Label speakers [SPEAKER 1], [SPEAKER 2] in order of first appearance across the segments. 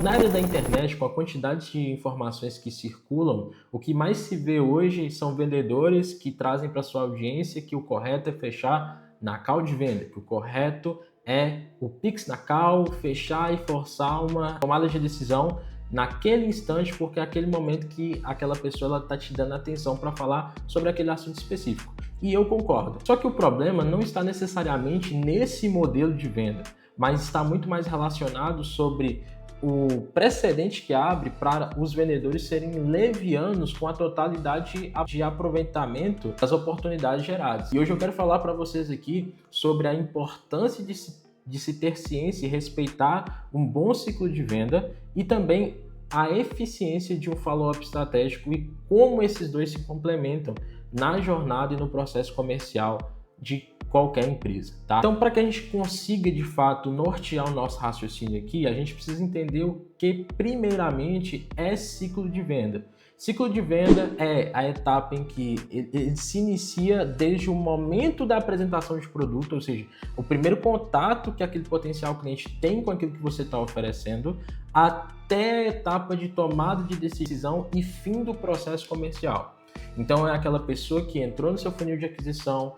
[SPEAKER 1] Na área da internet, com a quantidade de informações que circulam, o que mais se vê hoje são vendedores que trazem para sua audiência que o correto é fechar na call de venda, que o correto é o Pix na call, fechar e forçar uma tomada de decisão naquele instante, porque é aquele momento que aquela pessoa está te dando atenção para falar sobre aquele assunto específico. E eu concordo. Só que o problema não está necessariamente nesse modelo de venda, mas está muito mais relacionado sobre o precedente que abre para os vendedores serem levianos com a totalidade de aproveitamento das oportunidades geradas. E hoje eu quero falar para vocês aqui sobre a importância de se ter ciência e respeitar um bom ciclo de venda e também a eficiência de um follow-up estratégico e como esses dois se complementam na jornada e no processo comercial de qualquer empresa, tá? Então, para que a gente consiga de fato nortear o nosso raciocínio aqui, a gente precisa entender o que primeiramente é ciclo de venda. Ciclo de venda é a etapa em que ele se inicia desde o momento da apresentação de produto, ou seja, o primeiro contato que aquele potencial cliente tem com aquilo que você está oferecendo, até a etapa de tomada de decisão e fim do processo comercial. Então, é aquela pessoa que entrou no seu funil de aquisição,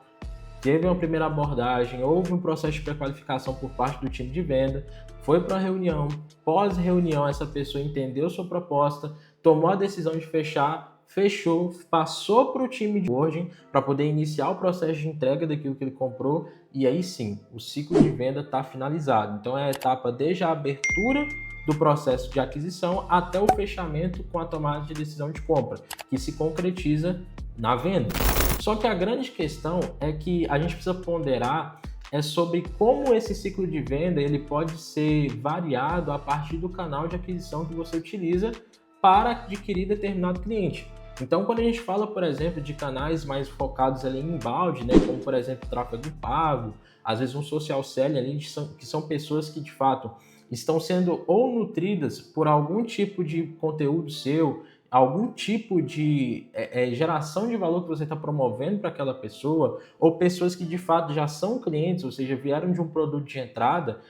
[SPEAKER 1] teve uma primeira abordagem, houve um processo de pré-qualificação por parte do time de venda, foi para a reunião, pós-reunião essa pessoa entendeu sua proposta, tomou a decisão de fechar, fechou, passou para o time de onboarding para poder iniciar o processo de entrega daquilo que ele comprou e aí sim, o ciclo de venda está finalizado. Então é a etapa desde a abertura do processo de aquisição até o fechamento com a tomada de decisão de compra, que se concretiza na venda. Só que a grande questão é que a gente precisa ponderar sobre como esse ciclo de venda ele pode ser variado a partir do canal de aquisição que você utiliza para adquirir determinado cliente. Então, quando a gente fala, por exemplo, de canais mais focados ali em inbound, né, como por exemplo tráfego pago, às vezes um social selling ali, que são pessoas que de fato estão sendo ou nutridas por algum tipo de conteúdo seu, algum tipo de geração de valor que você está promovendo para aquela pessoa, ou pessoas que de fato já são clientes, ou seja, vieram de um produto de entrada,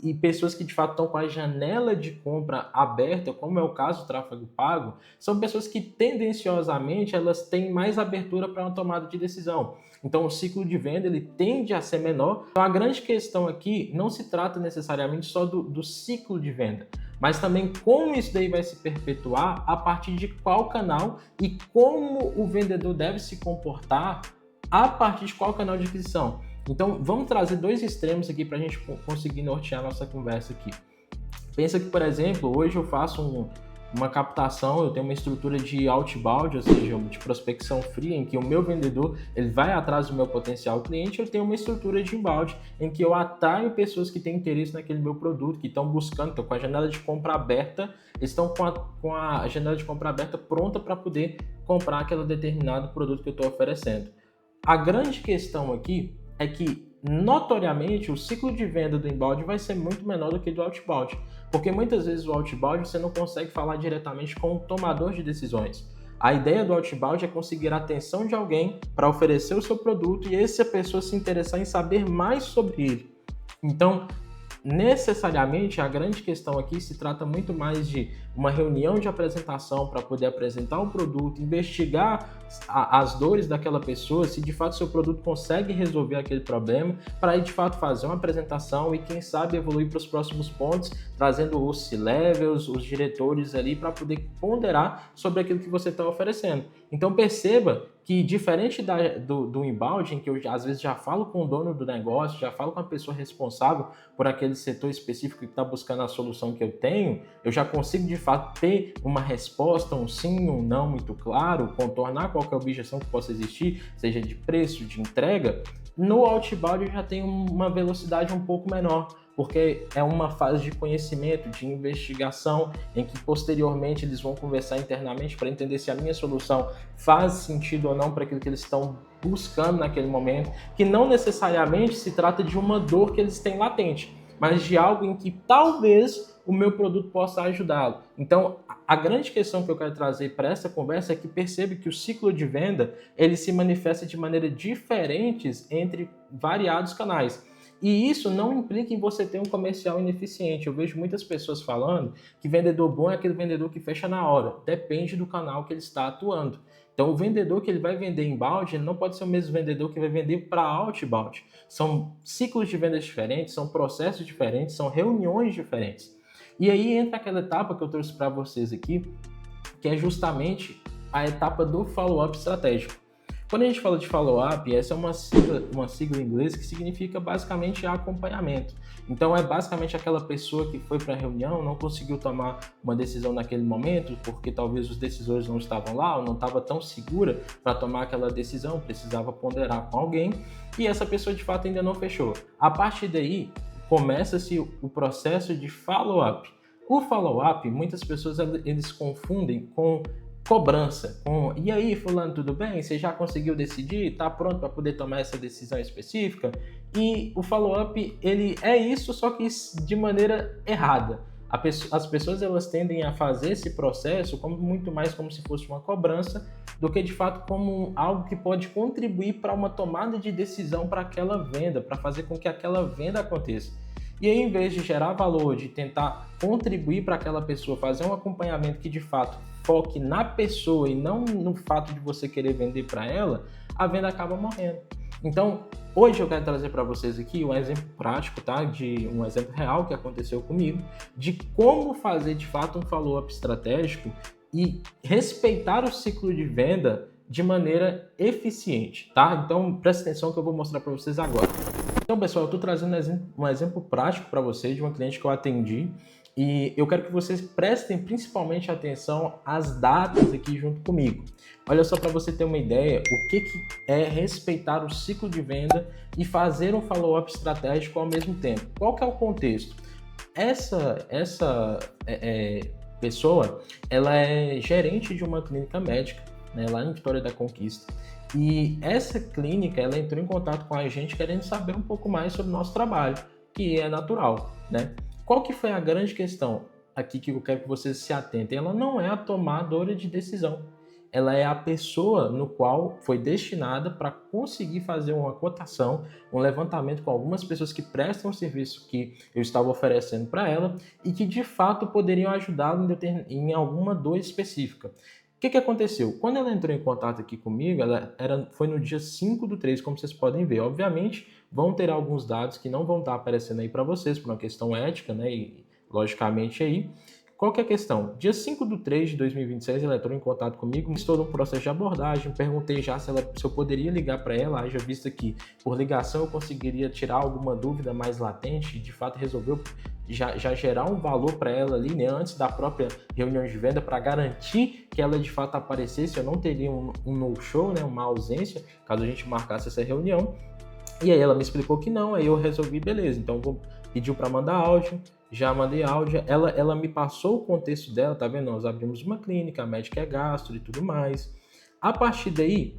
[SPEAKER 1] e pessoas que de fato estão com a janela de compra aberta, como é o caso do tráfego pago, são pessoas que tendenciosamente elas têm mais abertura para uma tomada de decisão. Então o ciclo de venda ele tende a ser menor. Então a grande questão aqui não se trata necessariamente só do ciclo de venda, mas também como isso daí vai se perpetuar a partir de qual canal e como o vendedor deve se comportar a partir de qual canal de aquisição. Então, vamos trazer dois extremos aqui para a gente conseguir nortear a nossa conversa aqui. Pensa que, por exemplo, hoje eu faço uma captação, eu tenho uma estrutura de outbound, ou seja, de prospecção fria, em que o meu vendedor ele vai atrás do meu potencial cliente. Eu tenho uma estrutura de inbound, em que eu atraio pessoas que têm interesse naquele meu produto, que estão buscando, estão com a janela de compra aberta, estão com a janela de compra aberta pronta para poder comprar aquele determinado produto que eu estou oferecendo. A grande questão aqui é que, notoriamente, o ciclo de venda do inbound vai ser muito menor do que do outbound, porque muitas vezes o outbound você não consegue falar diretamente com o tomador de decisões. A ideia do outbound é conseguir a atenção de alguém para oferecer o seu produto e essa pessoa se interessar em saber mais sobre ele. Então, necessariamente, a grande questão aqui se trata muito mais de uma reunião de apresentação para poder apresentar um produto, investigar as dores daquela pessoa, se de fato seu produto consegue resolver aquele problema, para aí de fato fazer uma apresentação e quem sabe evoluir para os próximos pontos, trazendo os C-levels, os diretores ali para poder ponderar sobre aquilo que você está oferecendo. Então perceba que diferente do inbound, em que eu às vezes já falo com o dono do negócio, já falo com a pessoa responsável por aquele setor específico que está buscando a solução que eu tenho, eu já consigo de fato ter uma resposta, um sim, um não muito claro, contornar qualquer objeção que possa existir, seja de preço, de entrega. No outbound eu já tenho uma velocidade um pouco menor, porque é uma fase de conhecimento, de investigação, em que posteriormente eles vão conversar internamente para entender se a minha solução faz sentido ou não para aquilo que eles estão buscando naquele momento, que não necessariamente se trata de uma dor que eles têm latente, mas de algo em que talvez o meu produto possa ajudá-lo. Então, a grande questão que eu quero trazer para essa conversa é que percebe que o ciclo de venda ele se manifesta de maneira diferentes entre variados canais. E isso não implica em você ter um comercial ineficiente. Eu vejo muitas pessoas falando que vendedor bom é aquele vendedor que fecha na hora. Depende do canal que ele está atuando. Então, o vendedor que ele vai vender inbound, ele não pode ser o mesmo vendedor que vai vender para outbound. São ciclos de vendas diferentes, são processos diferentes, são reuniões diferentes. E aí entra aquela etapa que eu trouxe para vocês aqui, que é justamente a etapa do follow-up estratégico. Quando a gente fala de follow-up, essa é uma sigla em inglês que significa basicamente acompanhamento. Então é basicamente aquela pessoa que foi para a reunião, não conseguiu tomar uma decisão naquele momento, porque talvez os decisores não estavam lá, ou não estava tão segura para tomar aquela decisão, precisava ponderar com alguém, e essa pessoa de fato ainda não fechou. A partir daí, começa-se o processo de follow-up. O follow-up, muitas pessoas eles confundem com cobrança, e aí fulano, tudo bem? Você já conseguiu decidir? Está pronto para poder tomar essa decisão específica? E o follow-up, ele é isso, só que de maneira errada. As pessoas elas tendem a fazer esse processo muito mais como se fosse uma cobrança do que de fato como algo que pode contribuir para uma tomada de decisão para aquela venda, para fazer com que aquela venda aconteça. E aí, em vez de gerar valor, de tentar contribuir para aquela pessoa, fazer um acompanhamento que de fato foque na pessoa e não no fato de você querer vender para ela, a venda acaba morrendo. Então, hoje eu quero trazer para vocês aqui um exemplo prático, tá? De um exemplo real que aconteceu comigo, de como fazer de fato um follow-up estratégico e respeitar o ciclo de venda de maneira eficiente, tá? Então, presta atenção que eu vou mostrar para vocês agora. Então, pessoal, eu estou trazendo um exemplo prático para vocês de uma cliente que eu atendi e eu quero que vocês prestem principalmente atenção às datas aqui junto comigo. Olha só, para você ter uma ideia, o que é respeitar o ciclo de venda e fazer um follow-up estratégico ao mesmo tempo. Qual que é o contexto? Essa pessoa, ela é gerente de uma clínica médica, né, lá em Vitória da Conquista. E essa clínica, ela entrou em contato com a gente querendo saber um pouco mais sobre o nosso trabalho, que é natural, né? Qual que foi a grande questão aqui que eu quero que vocês se atentem? Ela não é a tomadora de decisão. Ela é a pessoa no qual foi destinada para conseguir fazer uma cotação, um levantamento com algumas pessoas que prestam o serviço que eu estava oferecendo para ela e que de fato poderiam ajudá-la em alguma dor específica. O que aconteceu? Quando ela entrou em contato aqui comigo, foi no dia 5/3, como vocês podem ver. Obviamente, vão ter alguns dados que não vão estar aparecendo aí para vocês, por uma questão ética, né? E logicamente aí. Qual que é a questão? Dia 5/3 de 2026, ela entrou em contato comigo, estou no processo de abordagem, perguntei já se eu poderia ligar para ela, haja visto que por ligação eu conseguiria tirar alguma dúvida mais latente, de fato resolveu já gerar um valor para ela ali, né, antes da própria reunião de venda, para garantir que ela de fato aparecesse. Eu não teria um no-show, né, uma ausência, caso a gente marcasse essa reunião. E aí ela me explicou que não, aí eu resolvi, beleza, então pediu para mandar áudio, já mandei áudio, ela me passou o contexto dela, tá vendo? Nós abrimos uma clínica, a médica é gastro e tudo mais. A partir daí,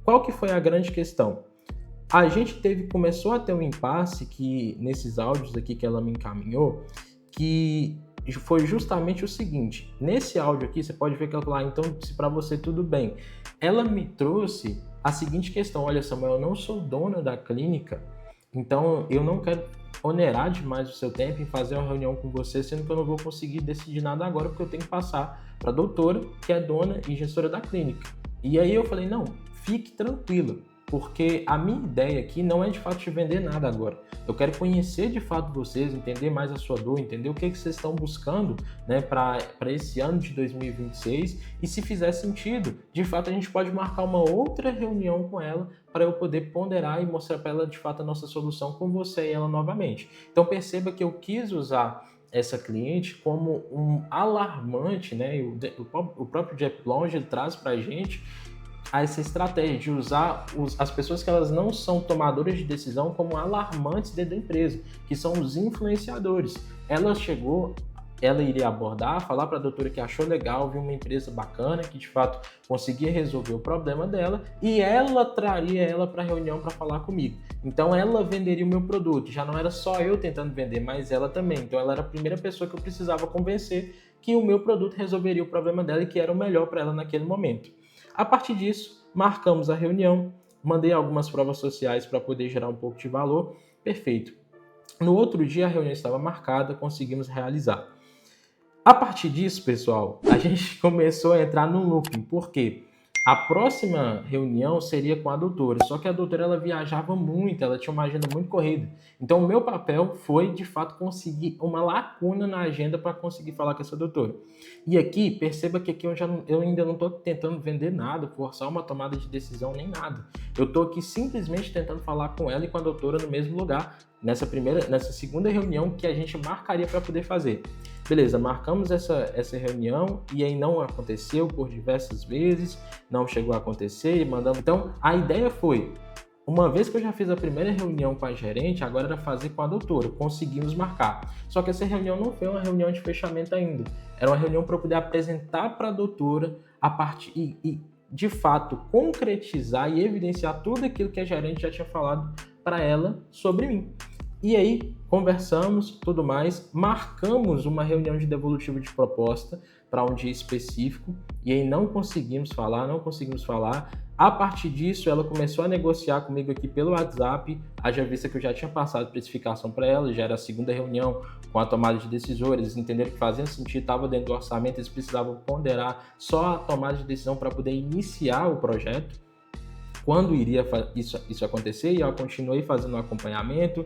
[SPEAKER 1] qual que foi a grande questão? A gente começou a ter um impasse que nesses áudios aqui que ela me encaminhou, que foi justamente o seguinte: nesse áudio aqui você pode ver que ela falou, então se para você tudo bem. Ela me trouxe a seguinte questão: olha, Samuel, eu não sou dona da clínica, então eu não quero onerar demais o seu tempo em fazer uma reunião com você, sendo que eu não vou conseguir decidir nada agora, porque eu tenho que passar para a doutora, que é dona e gestora da clínica. E aí eu falei, não, fique tranquila, porque a minha ideia aqui não é de fato te vender nada agora. Eu quero conhecer de fato vocês, entender mais a sua dor, entender o que vocês estão buscando, né, para esse ano de 2026, e se fizer sentido, de fato a gente pode marcar uma outra reunião com ela para eu poder ponderar e mostrar para ela de fato a nossa solução com você e ela novamente. Então perceba que eu quis usar essa cliente como um alarmante, né? O próprio Jeff Longe ele traz para a gente essa estratégia de usar as pessoas que elas não são tomadoras de decisão como alarmantes dentro da empresa, que são os influenciadores. Ela iria abordar, falar para a doutora que achou legal, viu uma empresa bacana, que de fato conseguia resolver o problema dela, e ela traria ela para a reunião para falar comigo. Então ela venderia o meu produto, já não era só eu tentando vender, mas ela também. Então ela era a primeira pessoa que eu precisava convencer que o meu produto resolveria o problema dela e que era o melhor para ela naquele momento. A partir disso, marcamos a reunião, mandei algumas provas sociais para poder gerar um pouco de valor. Perfeito. No outro dia a reunião estava marcada, conseguimos realizar. A partir disso, pessoal, a gente começou a entrar no looping. Por quê? A próxima reunião seria com a doutora, só que a doutora ela viajava muito, ela tinha uma agenda muito corrida. Então, o meu papel foi, de fato, conseguir uma lacuna na agenda para conseguir falar com essa doutora. E aqui, perceba que aqui eu ainda não estou tentando vender nada, forçar uma tomada de decisão, nem nada. Eu estou aqui simplesmente tentando falar com ela e com a doutora no mesmo lugar, nessa segunda reunião que a gente marcaria para poder fazer. Beleza, marcamos essa reunião e aí não aconteceu por diversas vezes, não chegou a acontecer e mandamos. Então, a ideia foi, uma vez que eu já fiz a primeira reunião com a gerente, agora era fazer com a doutora, conseguimos marcar. Só que essa reunião não foi uma reunião de fechamento ainda, era uma reunião para eu poder apresentar para a doutora a partir e, de fato, concretizar e evidenciar tudo aquilo que a gerente já tinha falado para ela sobre mim. E aí, conversamos, tudo mais, marcamos uma reunião de devolutivo de proposta para um dia específico e aí não conseguimos falar. A partir disso, ela começou a negociar comigo aqui pelo WhatsApp, haja vista que eu já tinha passado precificação para ela, já era a segunda reunião com a tomada de decisores, eles entenderam que fazia sentido, estava dentro do orçamento, eles precisavam ponderar só a tomada de decisão para poder iniciar o projeto. Quando iria isso acontecer, e eu continuei fazendo um acompanhamento,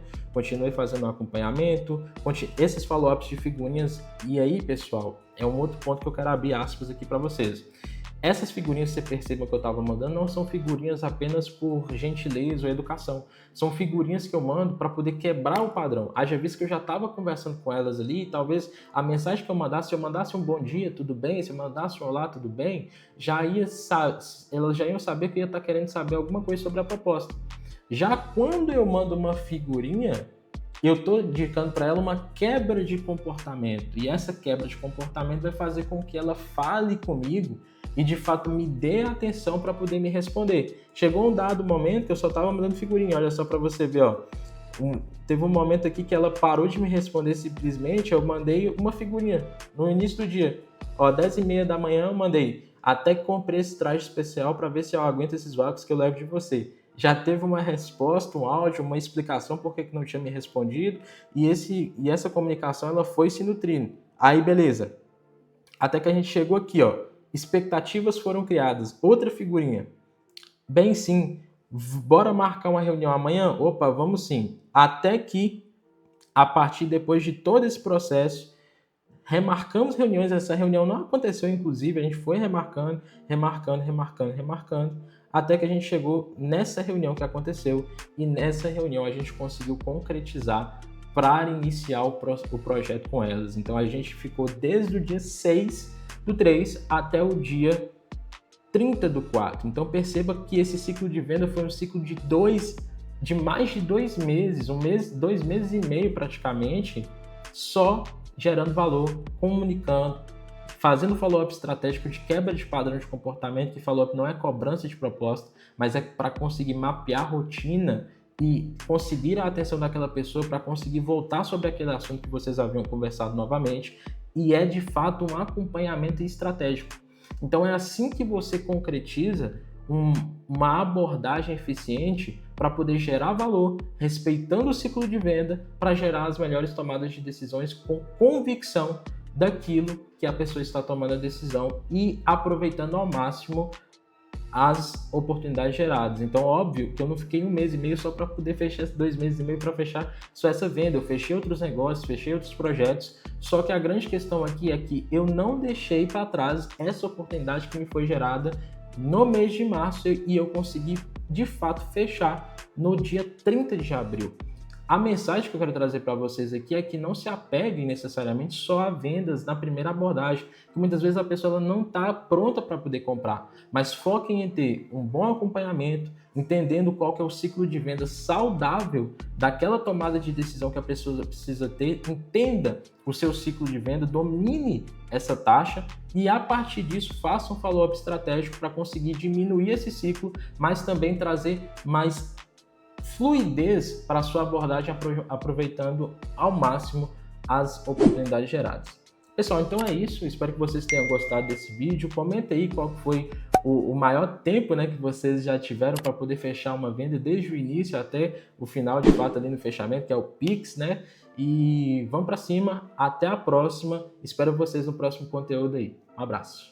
[SPEAKER 1] esses follow-ups de figurinhas. E aí, pessoal, é um outro ponto que eu quero abrir aspas aqui para vocês. Essas figurinhas, você perceba que eu estava mandando, não são figurinhas apenas por gentileza ou educação. São figurinhas que eu mando para poder quebrar o padrão. Haja visto que eu já estava conversando com elas ali, e talvez a mensagem que eu mandasse, se eu mandasse um bom dia, tudo bem? Se eu mandasse um olá, tudo bem? Elas já iam saber que eu ia estar querendo saber alguma coisa sobre a proposta. Já quando eu mando uma figurinha, eu estou indicando para ela uma quebra de comportamento. E essa quebra de comportamento vai fazer com que ela fale comigo e de fato me dê atenção para poder me responder. Chegou um dado momento que eu só estava mandando figurinha, olha só para você ver, ó. Teve um momento aqui que ela parou de me responder simplesmente, eu mandei uma figurinha no início do dia. Ó, 10h30 da manhã eu mandei, até que comprei esse traje especial para ver se eu aguento esses vácuos que eu levo de você. Já teve uma resposta, um áudio, uma explicação por que não tinha me respondido, e essa comunicação ela foi se nutrindo. Aí beleza, até que a gente chegou aqui, ó. Expectativas foram criadas. Outra figurinha. Bem sim, bora marcar uma reunião amanhã? Opa, vamos sim. Até que, a partir depois de todo esse processo, remarcamos reuniões. Essa reunião não aconteceu, inclusive, a gente foi remarcando, até que a gente chegou nessa reunião que aconteceu, e nessa reunião a gente conseguiu concretizar para iniciar o projeto com elas. Então a gente ficou desde o dia 6 do 3 até o dia 30 do 4. Então perceba que esse ciclo de venda foi um ciclo de mais de 2 meses, 2 meses e meio praticamente, só gerando valor, comunicando, fazendo follow-up estratégico de quebra de padrão de comportamento, que follow-up não é cobrança de proposta, mas é para conseguir mapear a rotina e conseguir a atenção daquela pessoa para conseguir voltar sobre aquele assunto que vocês haviam conversado novamente, e é de fato um acompanhamento estratégico. Então é assim que você concretiza uma abordagem eficiente para poder gerar valor, respeitando o ciclo de venda, para gerar as melhores tomadas de decisões com convicção daquilo que a pessoa está tomando a decisão e aproveitando ao máximo as oportunidades geradas. Então, óbvio que eu não fiquei 1 mês e meio só para poder fechar 2 meses e meio para fechar só essa venda. Eu fechei outros negócios, fechei outros projetos, só que a grande questão aqui é que eu não deixei para trás essa oportunidade que me foi gerada no mês de março e eu consegui, de fato, fechar no dia 30 de abril. A mensagem que eu quero trazer para vocês aqui é que não se apeguem necessariamente só a vendas na primeira abordagem, que muitas vezes a pessoa ela não está pronta para poder comprar, mas foquem em ter um bom acompanhamento, entendendo qual que é o ciclo de venda saudável daquela tomada de decisão que a pessoa precisa ter, entenda o seu ciclo de venda, domine essa taxa e a partir disso faça um follow-up estratégico para conseguir diminuir esse ciclo, mas também trazer mais fluidez para a sua abordagem, aproveitando ao máximo as oportunidades geradas. Pessoal, então é isso. Espero que vocês tenham gostado desse vídeo. Comenta aí qual foi o maior tempo, né, que vocês já tiveram para poder fechar uma venda desde o início até o final, de fato, ali no fechamento, que é o Pix, né? E vamos para cima. Até a próxima. Espero vocês no próximo conteúdo aí. Um abraço.